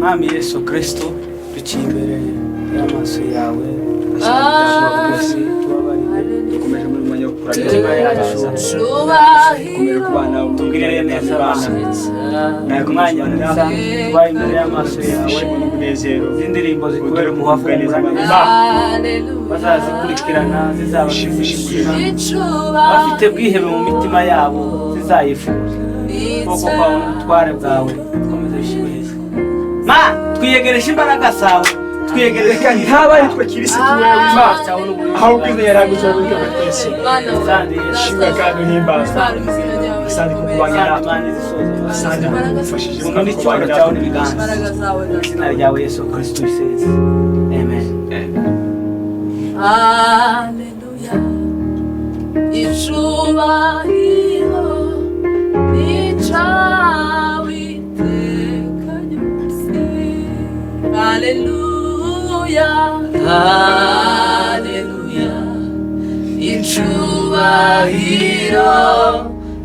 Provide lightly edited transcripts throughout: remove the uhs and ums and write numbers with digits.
Mwami Yesu Kristo duciye imbere y'amaso yawe dukomeje muri mwanya wo kuramya dukomeje kubana tubwirire neza ntabwo mwanya twaye imbere y'amaso yawe n'umunezero z'indirimbo zikorera umuhavuga neza bazazikurikirana zizabashimishiriza bafite bwihebe mu mitima yabo zizayifuza kuko kwawe n'ubutware bwawe dukomeze bishimirize ma twiyegereje imbaraga zawe twiyegereje kandi habaye twe kirisitu wewe Imana ahubwo ine yaragutse muri cyo twese shimwa kandi uhimbaza asante kubanya Imana zisoza asante kufashije uno ni cyoro cyawe n'ibiganza izina ryawe Yesu Kristo iseze amen haleluya icubahiro nicawe iteka ryose haleluya haleluya icubahiro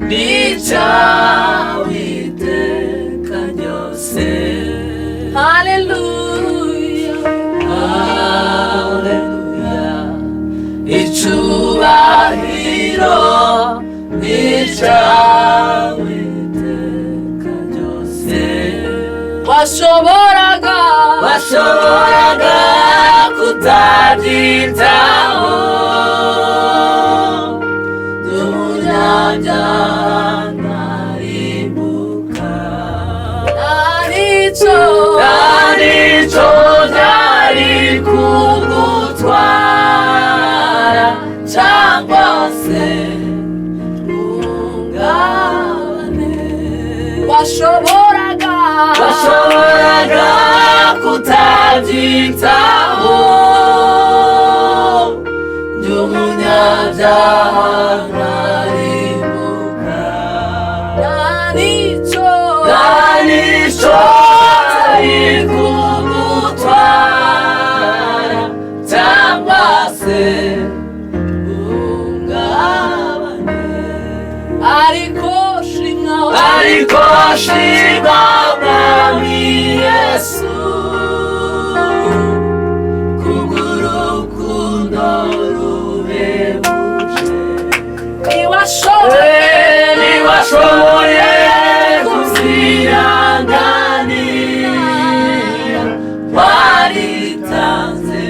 nicawe iteka ryose haleluya haleluya icubahiro nicawe iteka ryose washoboraga kutabyitaho umunyabyaha ntarimbuka nicyo byari kugutwara cyangwa se ntungane washoboraga kutabyitaho ndi umunyabyaha ntarimbuka nicyo ari kugutwara cyangwa se ntungane ariko shimwa mwami Yesu kubw'urukundo ruhebuje niwashoboye kuzihanganira waritanze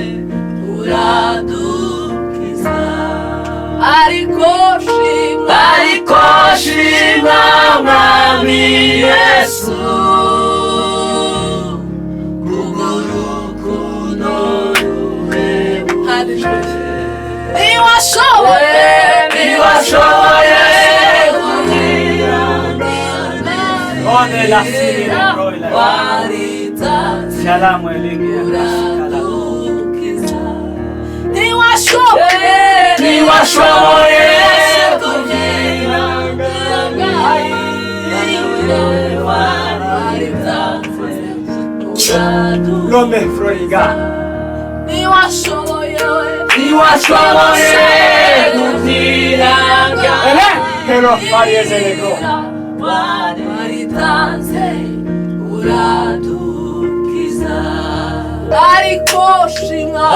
uradukiza ariko shimwa mwami Yesu kubw'urukundo ruhebuje niwashoboye kuzihanganira waritanze Shalom elingi uradukiza niwashoboye Lome Floriga niwashoboye kuzihanganira Hello Farieze Negro waritanze uradukiza ariko shimwa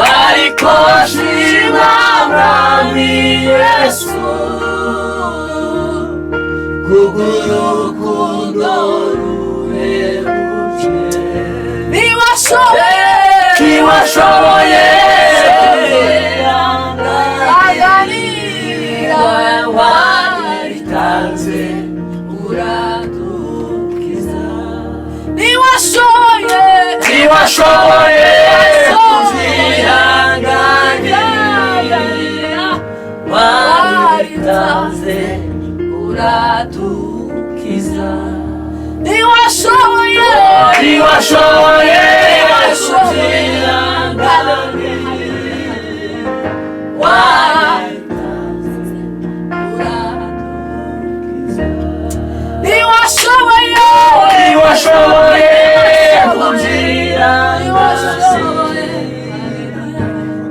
mwami Yesu kubw'urukundo ruhebuje niwashoboye kuzihanganira waritanze uradukiza niwashoboye kuzihanganira waritanze uradukiza niwashoboye kuzihanganira waritanze uradukiza niwashoboye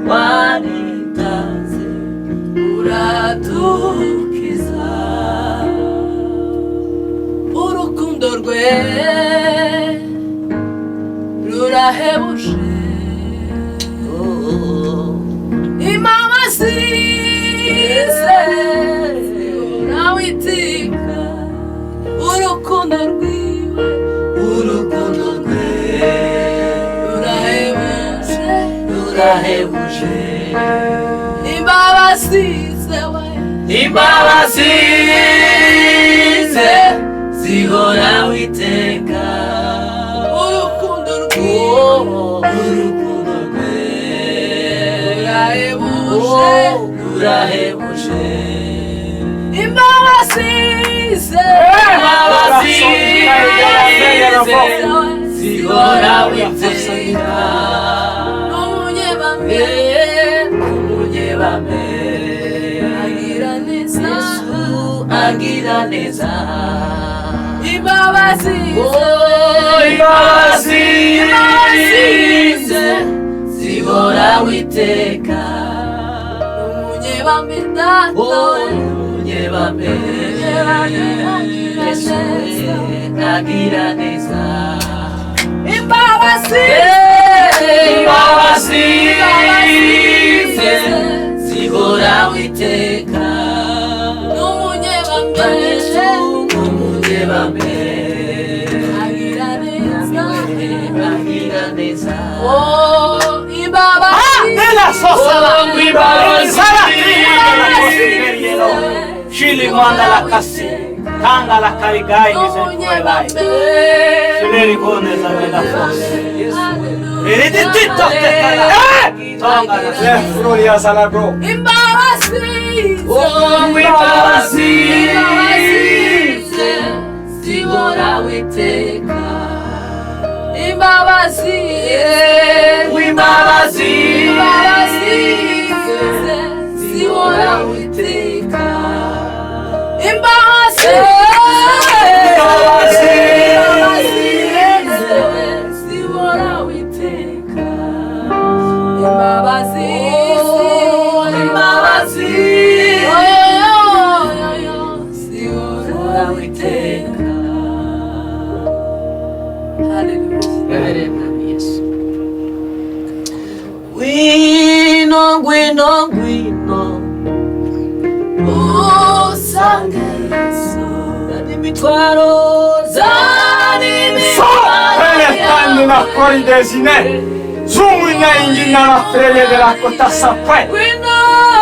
waritanze uradukiza urukundo rwe urahebuje imama zize urawitika urukundo rwiwe urahebuje imbabazi zewe zihora witeka urukundo rwiwe urahebuje imbabazi zihora witeka umunyebame agira neza imbabazi zihora witeka umunyebame data umunyebame agira neza imbabazi zihora witeka umunyebame agira neza Shili manda la kasi, kanga la karigai ni zenkuelai. Shileri kone za mela fosi. Ereditito tekala. Tonga la Floria Salagro. imbabazi zihora witeka imbabazi zihora witeka imbabazi zihora witeka imbabazi zihora witeka. Hallelujah. Yesu. Gwino usange Yesu imitwaro Penetrando na cor desine. Zumina ingina la feria de la cota sapé.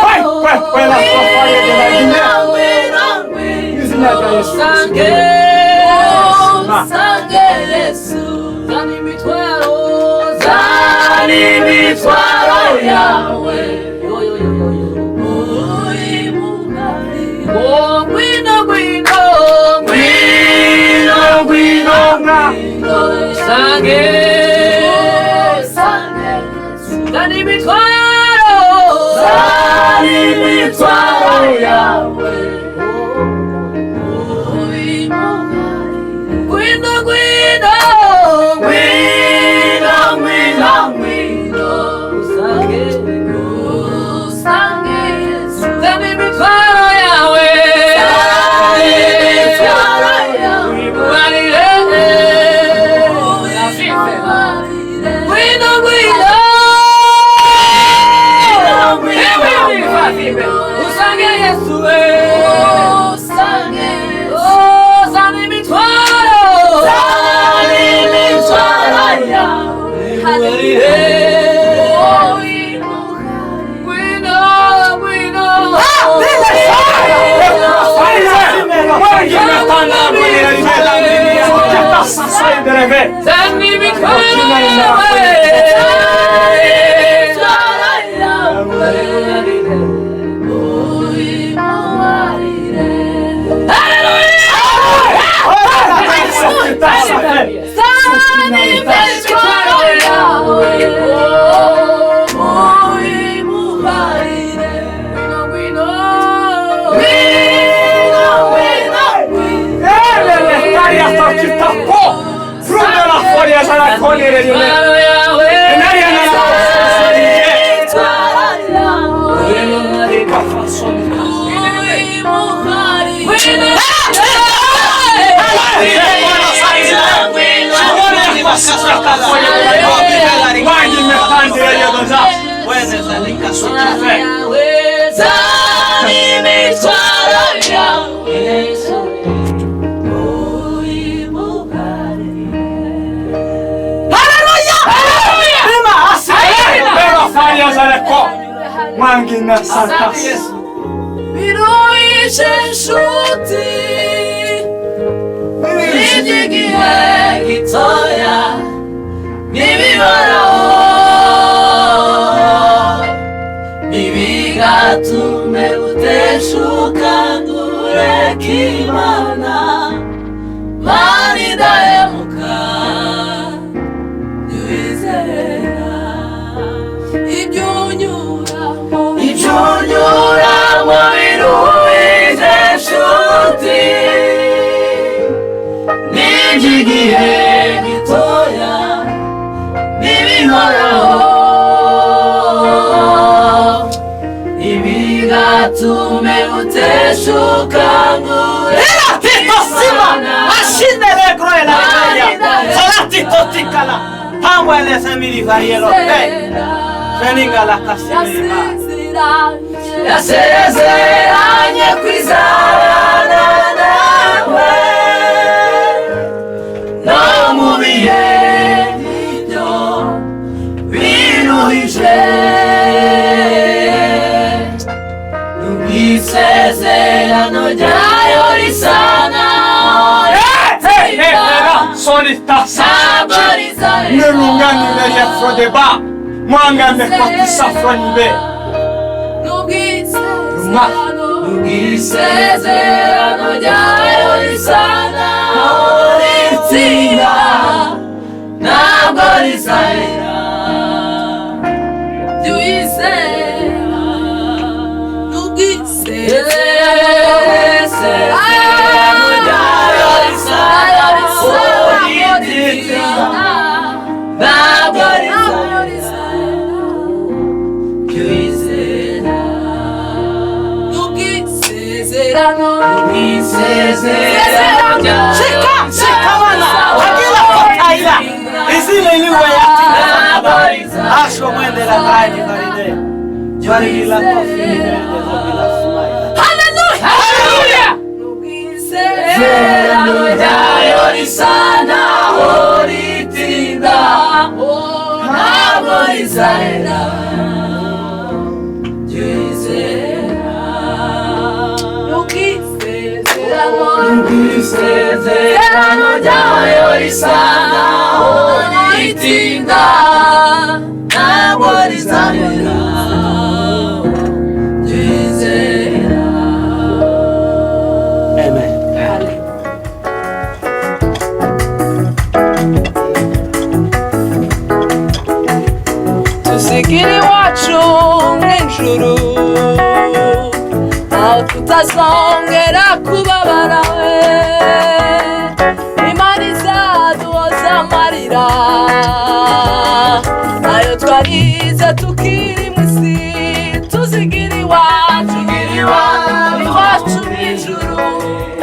Vai la feria de la Guinea. usange Yesu zani mitwaro yawe usange zani mitwaro yawe Essa Maria Zareko Mangina Santas Biruishe nshuti Nijigiye gitoya Nibihoraho Nibigatume uteshuka ngureka Imana Mana idahemuka Niwizera Ibyo unyuramo biruhije nshuti Nijigihe gitoya Nibihoraho Nibigatume uteshuka ngureka Imana Ascendere groela Salati totikala Hamwe lesemiri varielo Feninga la kasimiri Yasezeranye kwizarana nawe No mu bihe nk'ibyo biruhije N'ubwisezerano ryayo risa naho Solita ntabwo Sachi rizahera Nelungani Meria Frodeba Mwangane Kotisafronibe N'ubwisezerano ryayo risa naho ritsinda ntabwo rizahera jya uyizera n'ubwisezerano ryayo risa naho ritsinda ntabwo rizahera jya uyizera n'ubwisezerano Shika wana Hakila kotaila Izile niwe yatina Asho mwende la kaini varide Jwari la kofi Nivende zobila sumaila Hallelujah! N'ubwisezerano ryayo risa naho ritinda ntabwo rizahera jya uyizera N'ubwisezerano ryayo risa naho ritinda ntabwo rizahera jya uyizera Amen. tusigire iwacu nk'ijuru aho tutazongera kubabara we Imana izaduhoza amarira nayo twarize tukiri mu isi tusigire iwacu mw'ijuru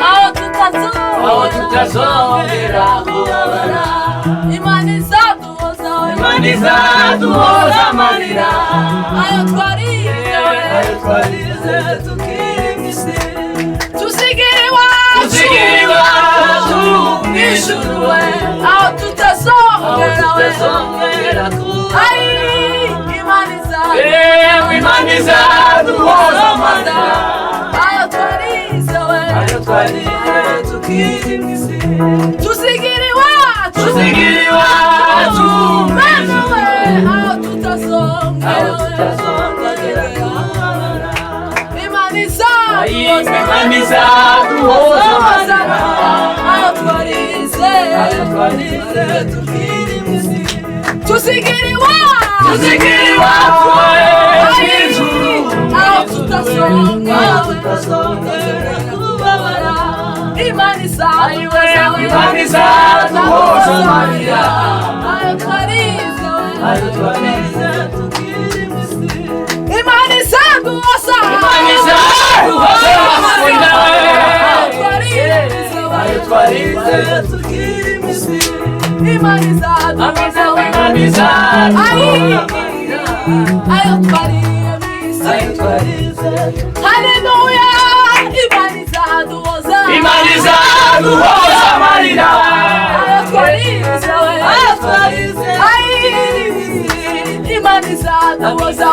aho tutazongera kubabara Imana izaduhoza amarira ayo twarize tukiri mu isi tusigire iwacu mw'ijuru we aho tutazongera kubabara Imana izaduhoza amarira ayo twarize tukiri mu isi tusigire iwacu mw'ijuru we aho tutazongera kubabara Imana izaduhoza amarira ayo twarize tukiri mu isi tusigire iwacu mw'ijuru aho tutazongera kubabara Imana izaduhoza amarira ayo twarize tukiri mu isi Imana izaduhoza amarira ayo twarize tukiri mu isi Imana izaduhoza ayo twarize Hallelujah Imana izaduhoza amarira ayo twarize Imana izaduhoza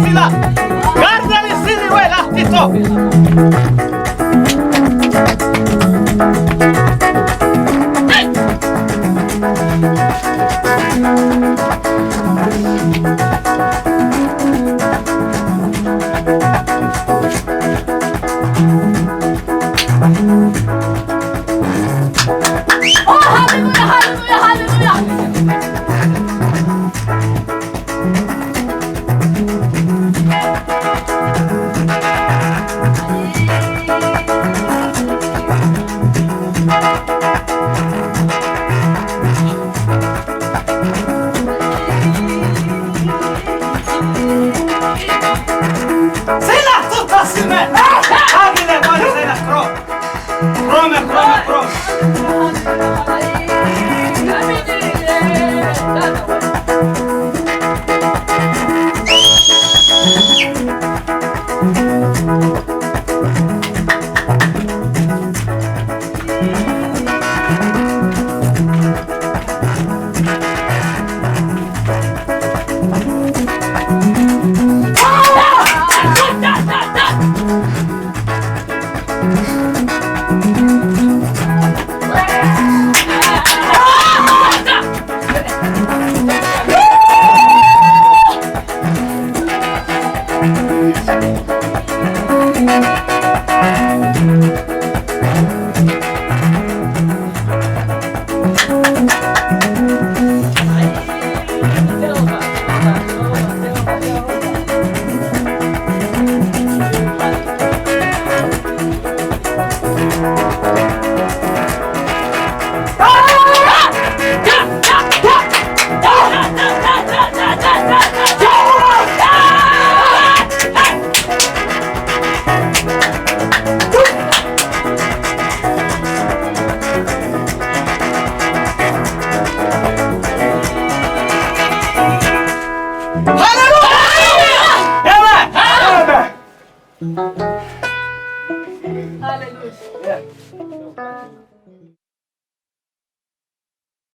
Sila, guardali sili we lahtito. Oh, hallelujah, hallelujah, hallelujah. Sila, tutta sinne! Hamine, paljon sillä kro! Krome! Hallelujah.